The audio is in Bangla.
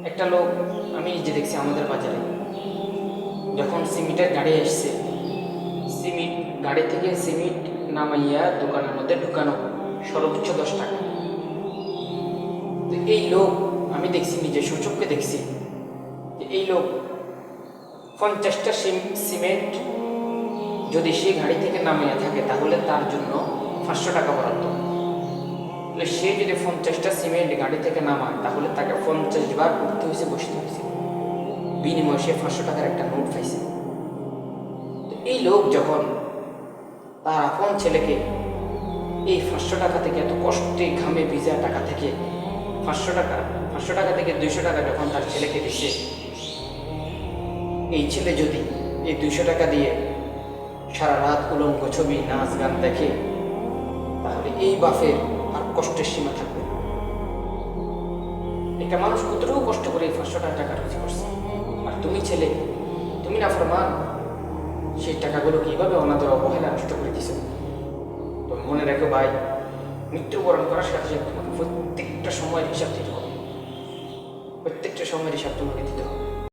একটা লোক আমি নিজে দেখছি আমাদের বাজারে, যখন সিমেন্টের গাড়ি আসছে, সিমেন্ট গাড়ি থেকে সিমেন্ট নামাইয়া দোকানের মধ্যে ঢুকানো সর্বোচ্চ 10 টাকা। তো এই লোক আমি দেখছি, নিজে সূচককে দেখছি যে এই লোক 50টা সিমেন্ট যদি সে গাড়ি থেকে নামিয়ে থাকে তাহলে তার জন্য 500 টাকা বরাদ্দ। তাহলে সে যদি 50টা সিমেন্ট গাড়ি থেকে নামায় তাহলে তাকে 50 বার উঠতে হয়েছে, বসতে হয়েছে, বিনিময়ে সে 500 টাকার একটা নোট পাইছে। তো এই লোক যখন তার আপন ছেলেকে এই 500 টাকা থেকে, এত কষ্টে ঘামে ভিজা টাকা থেকে 500 টাকা থেকে 200 টাকা যখন তার ছেলেকে দিচ্ছে, এই ছেলে যদি এই 200 টাকা দিয়ে সারা রাত উলঙ্গ ছবি, নাচ গান দেখে, তাহলে এই বাপের আর কষ্টের সীমা থাকবে। একটা মানুষ কতটুকু কষ্ট করে এই 500 টাকা রুজি করছে, আর তুমি ছেলে, তুমি না ফরমান, সেই টাকাগুলো কিভাবে অনাদর অবহেলা নষ্ট করে দিছ। তো মনে রাখো ভাই, মৃত্যুবরণ করার সাথে সাথে তোমাকে প্রত্যেকটা সময়ের হিসাব দিতে হবে, প্রত্যেকটা সময়ের হিসাব তোমাকে দিতে হবে।